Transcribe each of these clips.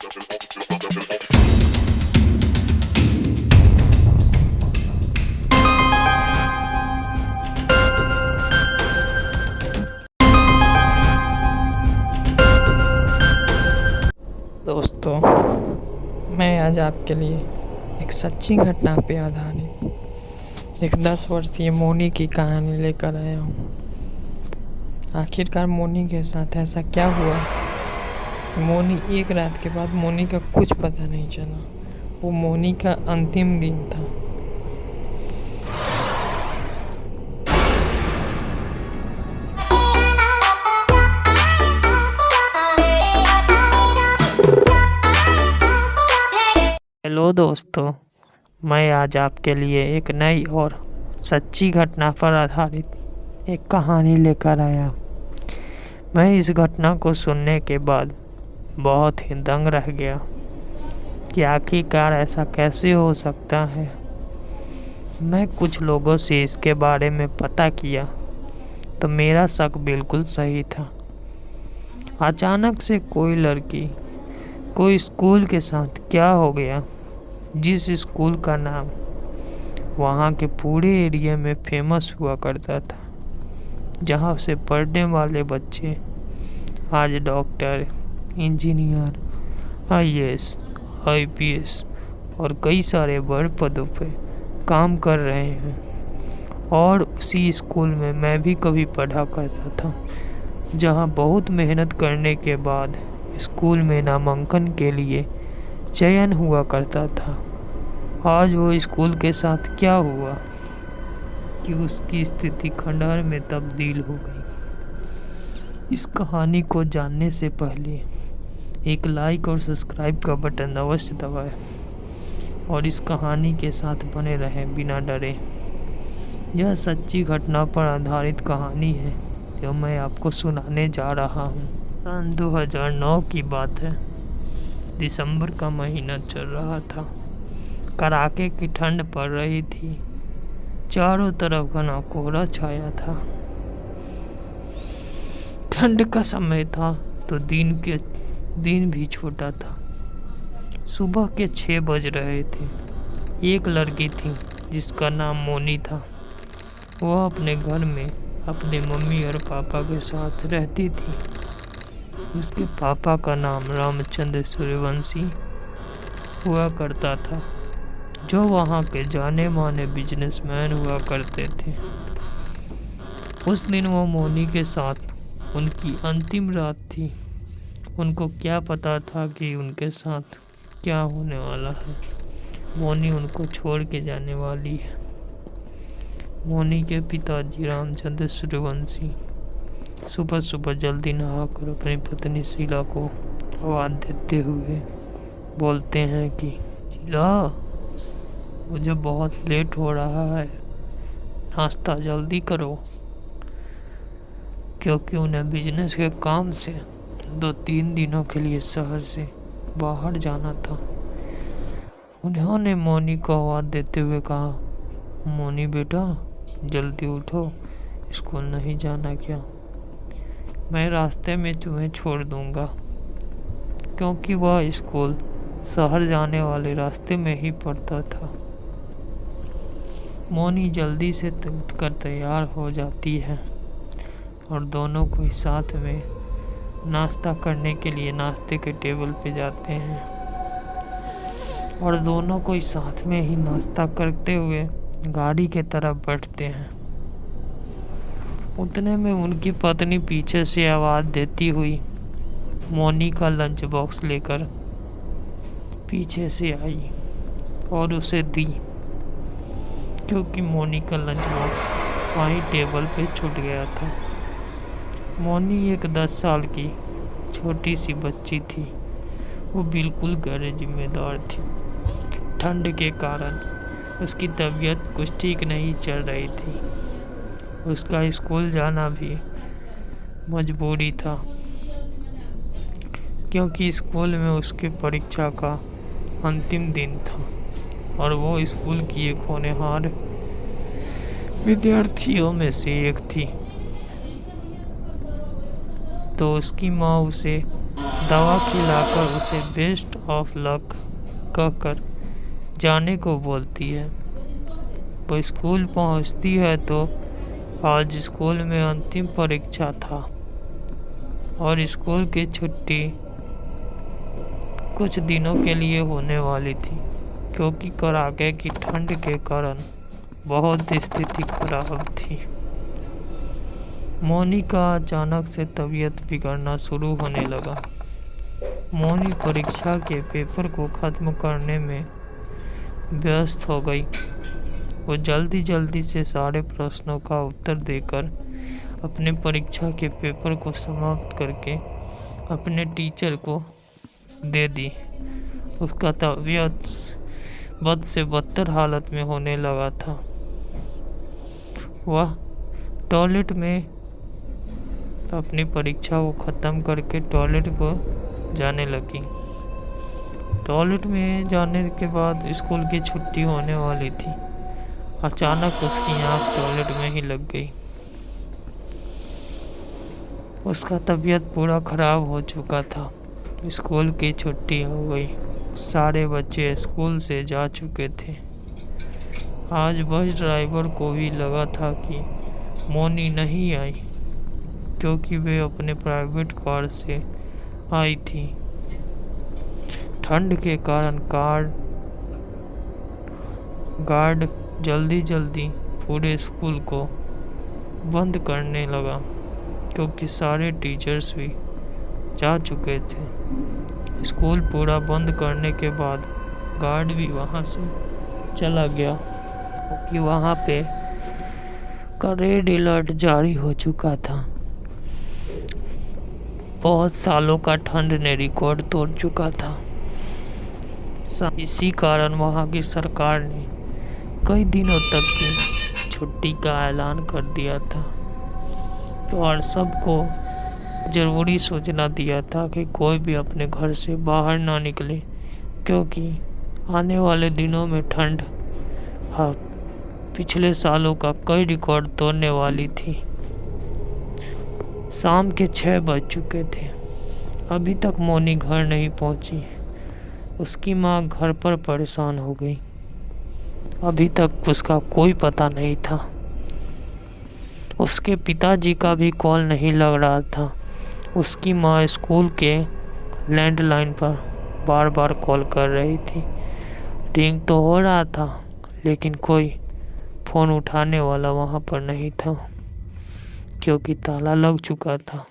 दोस्तों, मैं आज आपके लिए एक सच्ची घटना पे आधारित एक 10 वर्षीय मोनी की कहानी लेकर आया हूँ। आखिरकार मोनी के साथ ऐसा क्या हुआ कि मोनी एक रात के बाद मोनी का कुछ पता नहीं चला। वो मोनी का अंतिम दिन था। हेलो दोस्तों, मैं आज आपके लिए एक नई और सच्ची घटना पर आधारित एक कहानी लेकर आया। मैं इस घटना को सुनने के बाद बहुत ही दंग रह गया कि आखिरकार ऐसा कैसे हो सकता है। मैं कुछ लोगों से इसके बारे में पता किया तो मेरा शक बिल्कुल सही था। अचानक से कोई लड़की कोई स्कूल के साथ क्या हो गया, जिस स्कूल का नाम वहाँ के पूरे एरिया में फेमस हुआ करता था, जहाँ से पढ़ने वाले बच्चे आज डॉक्टर, इंजीनियर, आईएएस, आईपीएस और कई सारे बड़े पदों पे काम कर रहे हैं। और उसी स्कूल में मैं भी कभी पढ़ा करता था, जहाँ बहुत मेहनत करने के बाद स्कूल में नामांकन के लिए चयन हुआ करता था। आज वो स्कूल के साथ क्या हुआ कि उसकी स्थिति खंडहर में तब्दील हो गई। इस कहानी को जानने से पहले एक लाइक और सब्सक्राइब का बटन अवश्य दबाएं और इस कहानी के साथ बने रहें बिना डरे। यह सच्ची घटना पर आधारित कहानी है जो मैं आपको सुनाने जा रहा हूँ। सन 2009 की बात है। दिसंबर का महीना चल रहा था। कड़ाके की ठंड पड़ रही थी। चारों तरफ घना कोहरा छाया था। ठंड का समय था तो दिन भी छोटा था। सुबह के 6 बज रहे थे। एक लड़की थी जिसका नाम मोनी था। वह अपने घर में अपने मम्मी और पापा के साथ रहती थी। उसके पापा का नाम रामचंद्र सूर्यवंशी हुआ करता था, जो वहाँ के जाने माने बिजनेसमैन हुआ करते थे। उस दिन वो मोनी के साथ उनकी अंतिम रात थी। उनको क्या पता था कि उनके साथ क्या होने वाला है। मोनी उनको छोड़ के जाने वाली है। मोनी के पिताजी रामचंद्र सूर्यवंशी सुबह सुबह जल्दी नहाकर अपनी पत्नी शीला को आवाज़ देते हुए बोलते हैं कि शीला, मुझे बहुत लेट हो रहा है, नाश्ता जल्दी करो। क्योंकि उन्हें बिजनेस के काम से 2-3 दिनों के लिए शहर से बाहर जाना था। उन्होंने मोनी को आवाज़ देते हुए कहा, मोनी बेटा, जल्दी उठो, स्कूल नहीं जाना क्या? मैं रास्ते में तुम्हें छोड़ दूंगा। क्योंकि वह स्कूल शहर जाने वाले रास्ते में ही पड़ता था। मोनी जल्दी से उठकर तैयार हो जाती है और दोनों को साथ में नाश्ता करने के लिए नाश्ते के टेबल पे जाते हैं और दोनों को साथ में ही नाश्ता करते हुए गाड़ी के तरफ बढ़ते हैं। उतने में उनकी पत्नी पीछे से आवाज़ देती हुई मोनी का लंच बॉक्स लेकर पीछे से आई और उसे दी। क्योंकि मोनी का लंच बॉक्स वहीं टेबल पे छूट गया था। मोनी एक 10 साल की छोटी सी बच्ची थी। वो बिल्कुल गैर जिम्मेदार थी। ठंड के कारण उसकी तबीयत कुछ ठीक नहीं चल रही थी। उसका स्कूल जाना भी मजबूरी था, क्योंकि स्कूल में उसके परीक्षा का अंतिम दिन था और वो स्कूल की एक होनहार विद्यार्थियों में से एक थी। तो उसकी माँ उसे दवा खिलाकर उसे बेस्ट ऑफ लक कहकर जाने को बोलती है। वो स्कूल पहुंचती है तो आज स्कूल में अंतिम परीक्षा था और स्कूल की छुट्टी कुछ दिनों के लिए होने वाली थी, क्योंकि कड़ाके की ठंड के कारण बहुत स्थिति खराब थी। मोनी का अचानक से तबीयत बिगड़ना शुरू होने लगा। मोनी परीक्षा के पेपर को ख़त्म करने में व्यस्त हो गई। वो जल्दी जल्दी से सारे प्रश्नों का उत्तर देकर अपने परीक्षा के पेपर को समाप्त करके अपने टीचर को दे दी। उसका तबीयत बद से बदतर हालत में होने लगा था। वह टॉयलेट में अपनी परीक्षा को ख़त्म करके टॉयलेट को जाने लगी। टॉयलेट में जाने के बाद स्कूल की छुट्टी होने वाली थी। अचानक उसकी आँख टॉयलेट में ही लग गई। उसका तबीयत पूरा ख़राब हो चुका था। स्कूल की छुट्टी हो गई। सारे बच्चे स्कूल से जा चुके थे। आज बस ड्राइवर को भी लगा था कि मोनी नहीं आई, क्योंकि वे अपने प्राइवेट कार से आई थी। ठंड के कारण गार्ड जल्दी जल्दी पूरे स्कूल को बंद करने लगा, क्योंकि सारे टीचर्स भी जा चुके थे। स्कूल पूरा बंद करने के बाद गार्ड भी वहाँ से चला गया, क्योंकि वहाँ पे का रेड अलर्ट जारी हो चुका था। बहुत सालों का ठंड ने रिकॉर्ड तोड़ चुका था। इसी कारण वहाँ की सरकार ने कई दिनों तक की छुट्टी का ऐलान कर दिया था और सबको ज़रूरी सूचना दिया था कि कोई भी अपने घर से बाहर ना निकले, क्योंकि आने वाले दिनों में ठंड पिछले सालों का कई रिकॉर्ड तोड़ने वाली थी। शाम के 6 बज चुके थे। अभी तक मोनी घर नहीं पहुंची। उसकी माँ घर पर परेशान हो गई। अभी तक उसका कोई पता नहीं था। उसके पिताजी का भी कॉल नहीं लग रहा था। उसकी माँ स्कूल के लैंडलाइन पर बार बार कॉल कर रही थी। रिंग तो हो रहा था, लेकिन कोई फ़ोन उठाने वाला वहाँ पर नहीं था, क्योंकि ताला लग चुका था।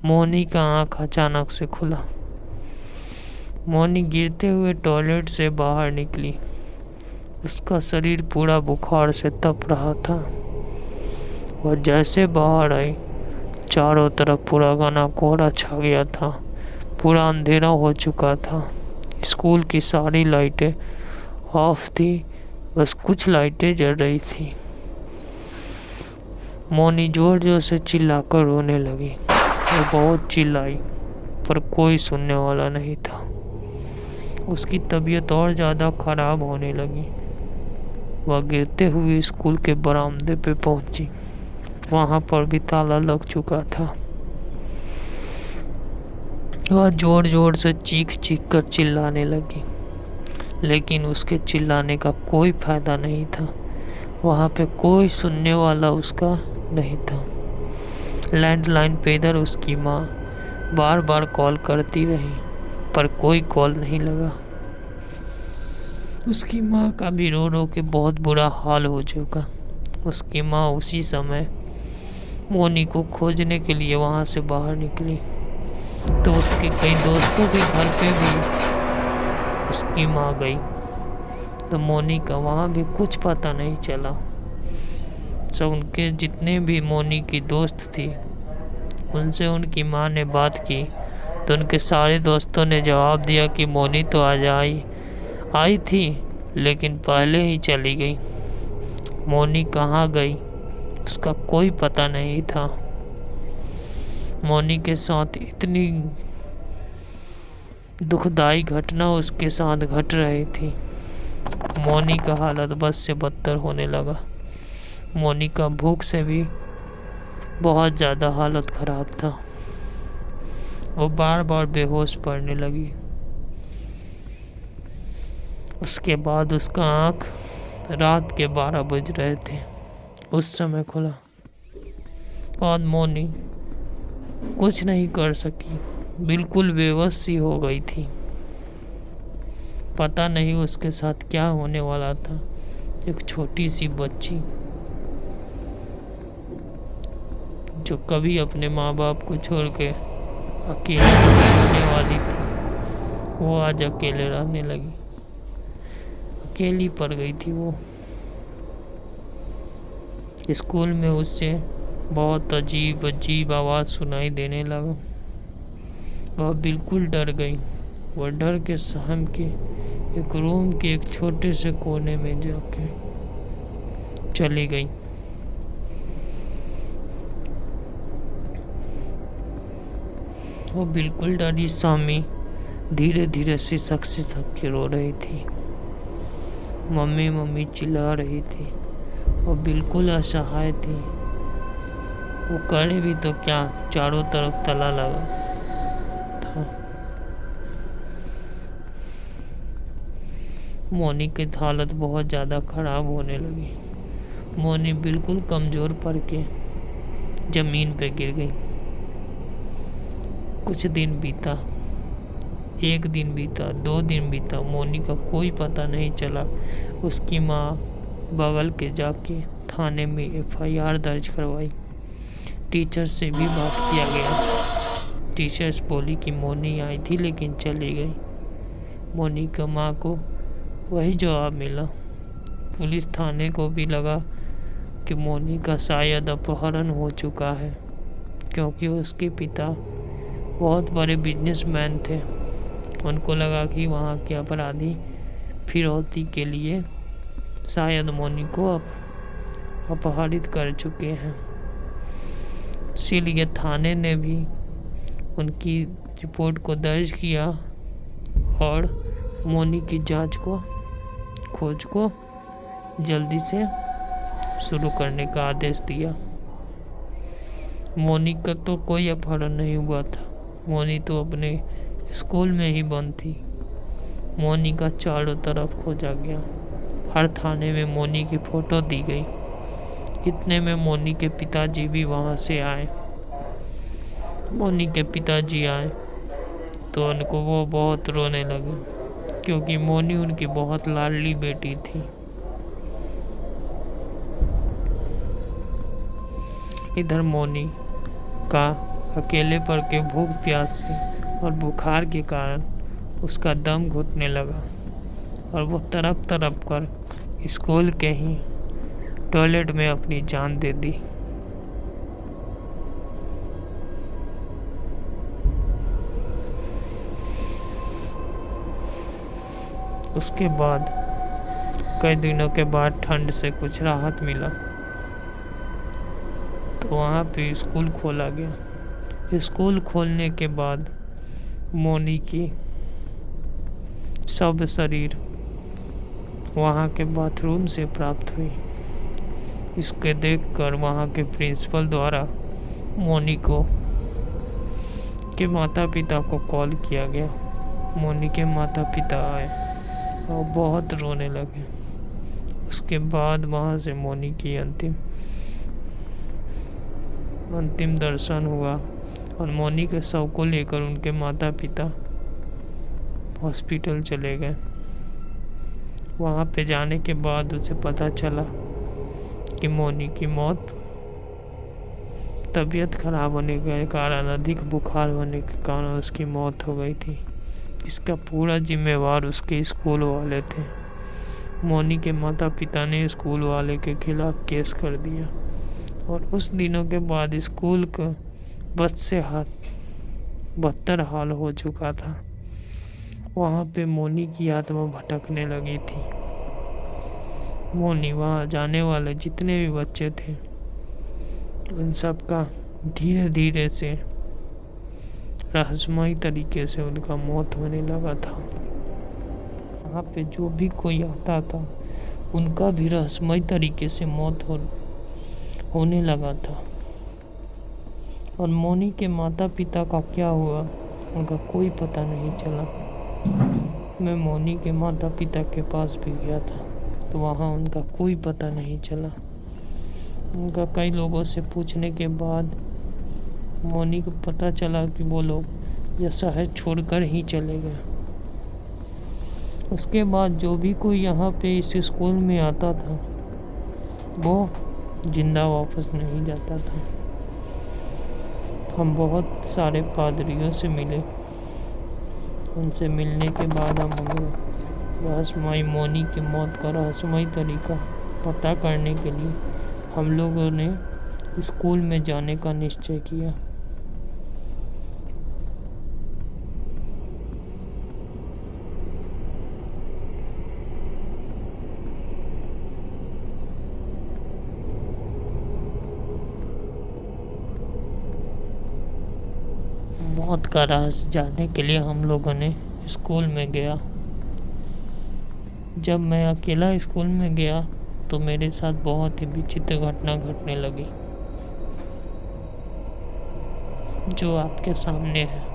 मोनी का आँख अचानक से खुला। मोनी गिरते हुए टॉयलेट से बाहर निकली। उसका शरीर पूरा बुखार से तप रहा था। वह जैसे बाहर आई, चारों तरफ पूरा घना कोहरा छा गया था। पूरा अंधेरा हो चुका था। स्कूल की सारी लाइटें ऑफ थी, बस कुछ लाइटें जल रही थी। मोनी जोर जोर से चिल्लाकर रोने लगी। वो बहुत चिल्लाई, पर कोई सुनने वाला नहीं था। उसकी तबीयत और ज़्यादा खराब होने लगी। वह गिरते हुए स्कूल के बरामदे पे पहुंची। वहाँ पर भी ताला लग चुका था। वह जोर जोर से चीख चीख कर चिल्लाने लगी, लेकिन उसके चिल्लाने का कोई फायदा नहीं था। वहाँ पे कोई सुनने वाला उसका नहीं था। लैंडलाइन पे इधर उसकी माँ बार बार कॉल करती रही, पर कोई कॉल नहीं लगा। उसकी माँ का भी रो रो के बहुत बुरा हाल हो चुका। उसकी माँ उसी समय मोनी को खोजने के लिए वहाँ से बाहर निकली, तो उसके कई दोस्तों के घर पे भी उसकी माँ गई, तो मोनी का वहाँ भी कुछ पता नहीं चला। तो उनके जितने भी मोनी की दोस्त थी, उनसे उनकी माँ ने बात की, तो उनके सारे दोस्तों ने जवाब दिया कि मोनी तो आज आई थी, लेकिन पहले ही चली गई। मोनी कहाँ गई उसका कोई पता नहीं था। मोनी के साथ इतनी दुखदाई घटना उसके साथ घट रही थी। मोनी का हालत बस से बदतर होने लगा। मोनी का भूख से भी बहुत ज़्यादा हालत ख़राब था। वो बार बार बेहोश पड़ने लगी। उसके बाद उसका आँख रात के 12 बज रहे थे उस समय खुला और मोनी कुछ नहीं कर सकी, बिल्कुल बेबस सी हो गई थी। पता नहीं उसके साथ क्या होने वाला था। एक छोटी सी बच्ची जो कभी अपने माँ बाप को छोड़ के अकेले रहने वाली थी, वो आज अकेले रहने लगी। अकेली पड़ गई थी वो। स्कूल में उससे बहुत अजीब अजीब आवाज़ सुनाई देने लगा। वह बिल्कुल डर गई। वह डर के सहम के एक रूम के एक छोटे से कोने में जाके चली गई। वो बिल्कुल डरी सामी धीरे धीरे सिसक के रो रही थी। मम्मी मम्मी चिल्ला रही थी। वो बिल्कुल असहाय थी। वो करे भी तो क्या, चारों तरफ ताला लगा था। मोनी की हालत बहुत ज़्यादा खराब होने लगी। मोनी बिल्कुल कमज़ोर पड़ के ज़मीन पे गिर गई। कुछ दिन बीता, 1 दिन बीता, 2 दिन बीता, मोनी का कोई पता नहीं चला। उसकी माँ बगल के जाके थाने में FIR दर्ज करवाई। टीचर से भी बात किया गया। टीचर्स बोली कि मोनी आई थी लेकिन चली गई। मोनी का माँ को वही जवाब मिला। पुलिस थाने को भी लगा कि मोनी का शायद अपहरण हो चुका है, क्योंकि उसके पिता बहुत बड़े बिजनेसमैन थे। उनको लगा कि वहाँ के अपराधी फिरौती के लिए शायद मोनी को अपहरित कर चुके हैं। इसीलिए थाने ने भी उनकी रिपोर्ट को दर्ज किया और मोनी की खोज को जल्दी से शुरू करने का आदेश दिया। मोनी का तो कोई अपहरण नहीं हुआ था। मोनी तो अपने स्कूल में ही बंद थी। मोनी का चारों तरफ खोजा गया। हर थाने में मोनी की फ़ोटो दी गई। इतने में मोनी के पिताजी भी वहाँ से आए। मोनी के पिताजी आए तो उनको वो बहुत रोने लगे, क्योंकि मोनी उनकी बहुत लाडली बेटी थी। इधर मोनी का अकेले पड़ के भूख प्यास से और बुखार के कारण उसका दम घुटने लगा और वो तड़प तड़प कर स्कूल के ही टॉयलेट में अपनी जान दे दी। उसके बाद कई दिनों के बाद ठंड से कुछ राहत मिला तो वहाँ पे स्कूल खोला गया। स्कूल खोलने के बाद मोनी की सब शरीर वहाँ के बाथरूम से प्राप्त हुई। इसके देखकर वहाँ के प्रिंसिपल द्वारा मोनी के माता पिता को कॉल किया गया। मोनी के माता पिता आए और बहुत रोने लगे। उसके बाद वहाँ से मोनी की अंतिम दर्शन हुआ और मोनी के शव को लेकर उनके माता पिता हॉस्पिटल चले गए। वहाँ पे जाने के बाद उसे पता चला कि मोनी की मौत तबीयत खराब होने के कारण, अधिक बुखार होने के कारण उसकी मौत हो गई थी। इसका पूरा जिम्मेवार उसके स्कूल वाले थे। मोनी के माता पिता ने स्कूल वाले के खिलाफ केस कर दिया और उस दिनों के बाद स्कूल का बद से बदतर हाल हो चुका था। वहाँ पे मोनी की आत्मा भटकने लगी थी। मोनी वहाँ जाने वाले जितने भी बच्चे थे उन सब का धीरे धीरे से रहस्यमयी तरीके से उनका मौत होने लगा था। वहाँ पे जो भी कोई आता था उनका भी रहस्यमयी तरीके से मौत होने लगा था। और मोनी के माता पिता का क्या हुआ उनका कोई पता नहीं चला। मैं मोनी के माता पिता के पास भी गया था, तो वहाँ उनका कोई पता नहीं चला। उनका कई लोगों से पूछने के बाद मोनी को पता चला कि वो लोग यह शहर छोड़कर ही चले गए। उसके बाद जो भी कोई यहाँ पे इस स्कूल में आता था वो जिंदा वापस नहीं जाता था। हम बहुत सारे पादरियों से मिले। उनसे मिलने के बाद हम रहस्यमयी मोनी की मौत का रहस्यमयी तरीका पता करने के लिए हम लोगों ने स्कूल में जाने का निश्चय किया। मौत का राज जानने के लिए हम लोगों ने स्कूल में गया। जब मैं अकेला स्कूल में गया तो मेरे साथ बहुत ही विचित्र घटना घटने लगी, जो आपके सामने है।